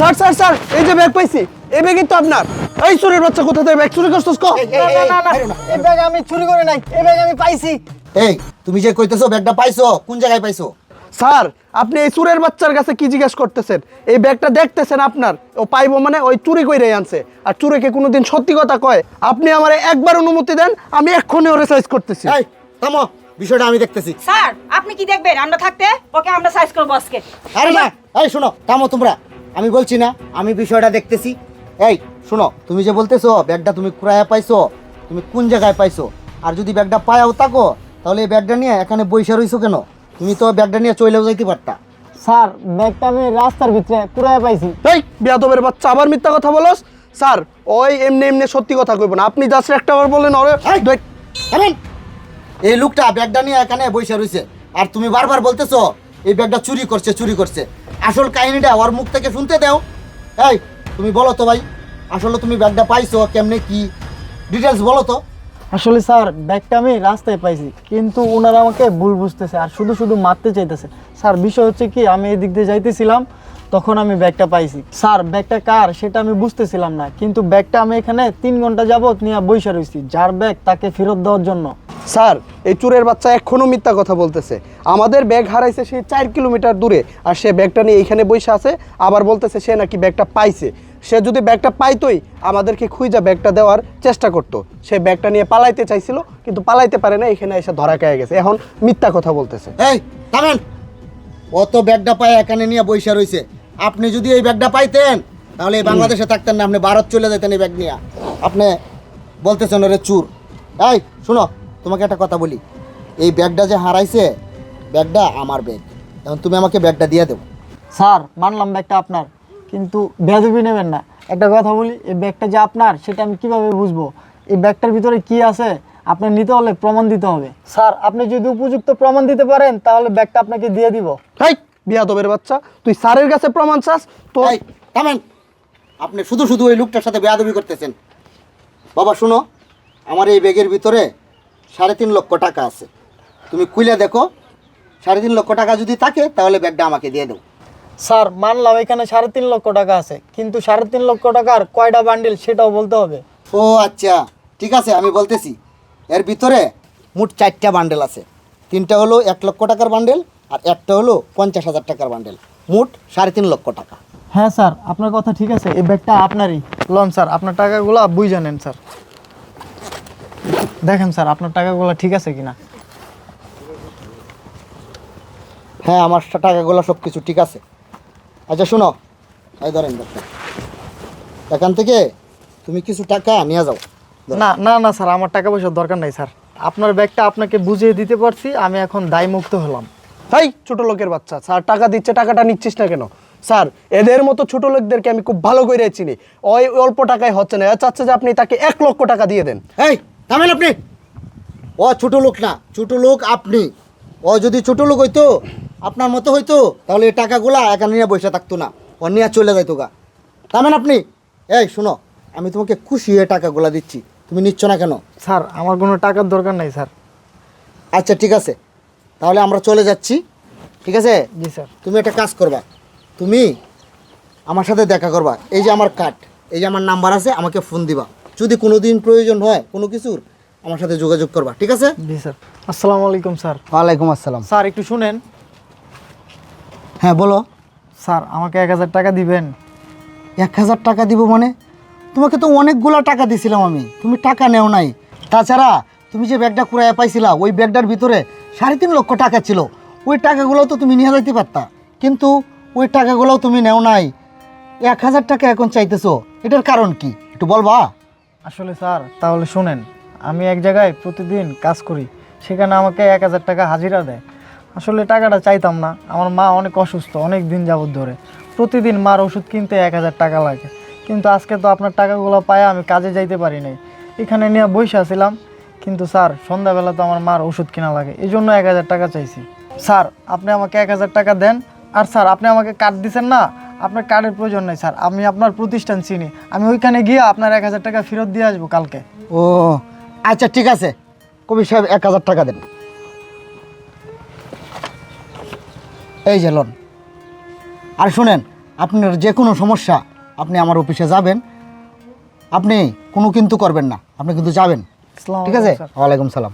Sir sir sir এই যে bag পাইছি, এই ব্যাগই তো আপনার। এই চোরের বাচ্চা কোথা থেকে ব্যাগ চুরি করছস? ক এই ব্যাগ আমি চুরি করে নাই, এই ব্যাগ আমি পাইছি। এই তুমি যে কইতেছো ব্যাগটা পাইছো, কোন জায়গায় পাইছো? স্যার আপনি এই চোরের বাচ্চার কাছে কি জিজ্ঞেস করতেছেন? এই ব্যাগটা দেখতেছেন আপনার, ও পাইবো মানে ওই চুরি কইরাই আনছে। আর চুরিকে কোনোদিন সত্যি কথা কয়? আপনি আমারে একবার অনুমতি দেন, আমি এক্ষুনি ওরে সাইজ করতেছি। এই থামো, বিষয়টা আমি দেখতেছি। স্যার আপনি কি দেখবেন? আমরা থাকতে ওকে আমরা সাইজ করবো আজকে। আরে না, এই শোনো, থামো তোমরা। আমি বলছি না আমি বিষয়টা দেখতেছি। এই শোনো, তুমি যে বলতেছো ব্যাগটা তুমি কুড়াইয়া পাইছো, তুমি কোন জায়গায় পাইছো? আর যদি ব্যাগটা পায়াও থাকো, তাহলে এই ব্যাগটা নিয়ে এখানে বইসা রইছো কেন? তুমি তো ব্যাগটা নিয়ে চলেও যাইতে পারতা। স্যার ব্যাগটা আমি রাস্তার ভিতরে কুড়ায় পাইছি। এই বিয়াদবের বাচ্চা আবার মিথ্যা কথা বলস? স্যার ওই এমনি এমনি সত্যি কথা কইব না, আপনি জাস্ট একটা বার বলেন ওরে। থামেন। এই লোকটা ব্যাগটা নিয়ে এখানে বইসা রইছে, আর তুমি বারবার বলতেছো এই ব্যাগটা চুরি করছে চুরি করছে। আসল কাহিনীটা ওর মুখ থেকে শুনতে দাও। এই তুমি বলো তো ভাই, আসলে তুমি ব্যাগটা পাইছো কেমনে, কি ডিটেলস বলো তো। আসলে স্যার ব্যাগটা আমি রাস্তায় পাইছি, কিন্তু ওনারা আমাকে ভুল বুঝতেছে আর শুধু শুধু মারতে চাইতেছে। স্যার বিষয় হচ্ছে কি, আমি এই দিক দিয়ে যাইতেছিলাম, তখন আমি ব্যাগটা পাইছি। স্যার ব্যাগটা কার সেটা আমি বুঝতেছিলাম না, কিন্তু ব্যাগটা আমি এখানে 3 ঘন্টা যাবত নিয়ে বইসা রইছি, যার ব্যাগ তাকে ফেরত দেওয়ার জন্য। স্যার এই চোরের বাচ্চা এখনো মিথ্যা কথা বলতেছে। আমাদের ব্যাগ হারাইছে সে 4 কিলোমিটার দূরে, আর সে ব্যাগটা নিয়ে এইখানে বসে আছে, আবার বলতেছে সে নাকি ব্যাগটা পাইছে। সে যদি ব্যাগটা পাইতোই আমাদেরকে খুঁজা ব্যাগটা দেওয়ার চেষ্টা করতো। সে ব্যাগটা নিয়ে পালাইতে চাইছিল, কিন্তু পালাইতে পারে না, এখানে এসে ধরা খেয়ে গেছে। এখন মিথ্যা কথা বলতেছে। এই থামেন। ও তো ব্যাগটা পায় এখানে নিয়ে বইসা রইছে। আপনি যদি এই ব্যাগটা পাইতেন তাহলে এই বাংলাদেশে থাকতেন না, আপনি ভারত চলে যেতেন এই ব্যাগ নিয়ে। আপনি বলতেছেন ওরে চুর। এই শুনো, তোমাকে একটা কথা বলি, এই ব্যাগটা যে হারাইছে, ব্যাগটা আমার ব্যাগ। এখন তুমি আমাকে ব্যাগটা দিয়ে দেবো। স্যার মানলাম ব্যাগটা আপনার, কিন্তু বেয়াদবি নেবেন না। একটা কথা বলি, এই ব্যাগটা যে আপনার সেটা আমি কিভাবে বুঝবো? এই ব্যাগটার ভিতরে কি আছে আপনার নিতে হলে প্রমাণ দিতে হবে। স্যার আপনি যদি উপযুক্ত প্রমাণ দিতে পারেন তাহলে ব্যাগটা আপনাকে দিয়ে দিব। এই বিয়াদবের বাচ্চা, তুই স্যারের কাছে প্রমাণ চাস তো? এই থামেন। আপনি শুধু শুধু ওই লোকটার সাথে বেয়াদবি করতেছেন। বাবা শুনো, আমার এই ব্যাগের ভিতরে 3.5 লক্ষ টাকা আছে। তুমি খুলে দেখো, 3.5 লক্ষ টাকা যদি থাকে তাহলে ব্যাগটা আমাকে দিয়ে দেবো। স্যার মানলাম এখানে 3.5 লক্ষ টাকা আছে, কিন্তু 3.5 লক্ষ টাকার কয়টা বান্ডিল সেটাও বলতে হবে। ও আচ্ছা, ঠিক আছে, আমি বলতেছি। এর ভিতরে মোট 4টা বান্ডেল আছে। 3টা হলো 1 লক্ষ টাকার বান্ডেল, আর একটা হলো 50,000 টাকার বান্ডেল। মোট 3.5 লক্ষ টাকা। হ্যাঁ স্যার আপনার কথা ঠিক আছে, এই ব্যাগটা আপনারই। লন স্যার আপনার টাকাগুলো বুঝ জানেন স্যার, দেখেন স্যার আপনার টাকাগুলো ঠিক আছে কিনা। হ্যাঁ, আমার টাকাগুলো সব কিছু ঠিক আছে। আচ্ছা শোনো, এই ধরেন ব্যাগটা। এখান থেকে তুমি কিছু টাকা নিয়ে যাও। না না না স্যার, আমার টাকা পয়সার দরকার নাই স্যার, আপনার ব্যাগটা আপনাকে বুঝিয়ে দিতে পারছি, আমি এখন দায়মুক্ত হলাম। এই ছোট লোকের বাচ্চা, স্যার টাকা দিচ্ছে, টাকাটা নিচ্ছিস না কেন? স্যার এদের মতো ছোট লোকদেরকে আমি খুব ভালো করে চিনি। ওই অল্প টাকায় হচ্ছে না, চাচ্ছে যে আপনি তাকে 1 লক্ষ টাকা দিয়ে দেন। এই থামেন আপনি। ও ছোট লোক না, ছোট লোক আপনি। ও যদি ছোট লোক হইতো, আপনার মতো হইতো, তাহলে এই টাকাগুলা এখানে নিয়ে বসে থাকতো না, ও নিয়ে চলে যাইতো গা। থামেন আপনি। এই শোনো, আমি তোমাকে খুশি হয়ে টাকাগুলা দিচ্ছি, তুমি নিচ্ছ না কেন? স্যার আমার কোনো টাকার দরকার নাই স্যার। আচ্ছা ঠিক আছে, তাহলে আমরা চলে যাচ্ছি। ঠিক আছে? জি স্যার। তুমি একটা কাজ করবা, তুমি আমার সাথে দেখা করবা। এই যে আমার কার্ড, এই যে আমার নাম্বার আছে, আমাকে ফোন দিবা। যদি কোনো দিন প্রয়োজন হয় কোনো কিছুর, আমার সাথে যোগাযোগ করবা। ঠিক আছে? জি স্যার। আসসালামু আলাইকুম স্যার। ওয়ালাইকুম আসসালাম। স্যার একটু শুনেন। হ্যাঁ বলো। স্যার আমাকে 1000 টাকা দিবেন? 1000 টাকা দিব মানে? তোমাকে তো অনেকগুলো টাকা দিছিলাম আমি, তুমি টাকা নেও নাই। তাছাড়া তুমি যে ব্যাগটা কুড়াইয়া পাইছিলা, ওই ব্যাগটার ভিতরে 3.5 লক্ষ টাকা ছিল। ওই টাকাগুলোও তো তুমি নিয়ে যাইতে পারতা, কিন্তু ওই টাকাগুলোও তুমি নেও নাই। 1000 টাকা এখন চাইতেছো, এটার কারণ কি একটু বলবা? আসলে স্যার তাহলে শুনেন, আমি এক জায়গায় প্রতিদিন কাজ করি, সেখানে আমাকে 1000 টাকা হাজিরা দেয়। আসলে টাকাটা চাইতাম না, আমার মা অনেক অসুস্থ, অনেক দিন যাবত ধরে। প্রতিদিন মার ওষুধ কিনতে 1000 টাকা লাগে, কিন্তু আজকে তো আপনার টাকাগুলো পায়ে আমি কাজে যাইতে পারি নাই, এখানে নিয়ে বসে আছিলাম। কিন্তু স্যার সন্ধ্যাবেলা তো আমার মার ওষুধ কেনা লাগে, এই জন্য 1000 টাকা চাইছি। স্যার আপনি আমাকে 1000 টাকা দেন। আর স্যার আপনি আমাকে কার্ড দিচ্ছেন না, আপনার কার্ডের প্রয়োজন নেই স্যার, আমি আপনার প্রতিষ্ঠান চিনি, আমি ওইখানে গিয়ে আপনার 1000 টাকা ফেরত দিয়ে আসবো কালকে। ও আচ্ছা ঠিক আছে, কবির সাহেব 1000 টাকা দেন। এই যে লোন। আর শুনেন, আপনার যে কোনো সমস্যা আপনি আমার অফিসে যাবেন, আপনি কোনো কিন্তু করবেন না, আপনি কিন্তু যাবেন। আসসালামু ঠিক আছে? আলাইকুম, স্যার। ওয়ালাইকুম সালাম।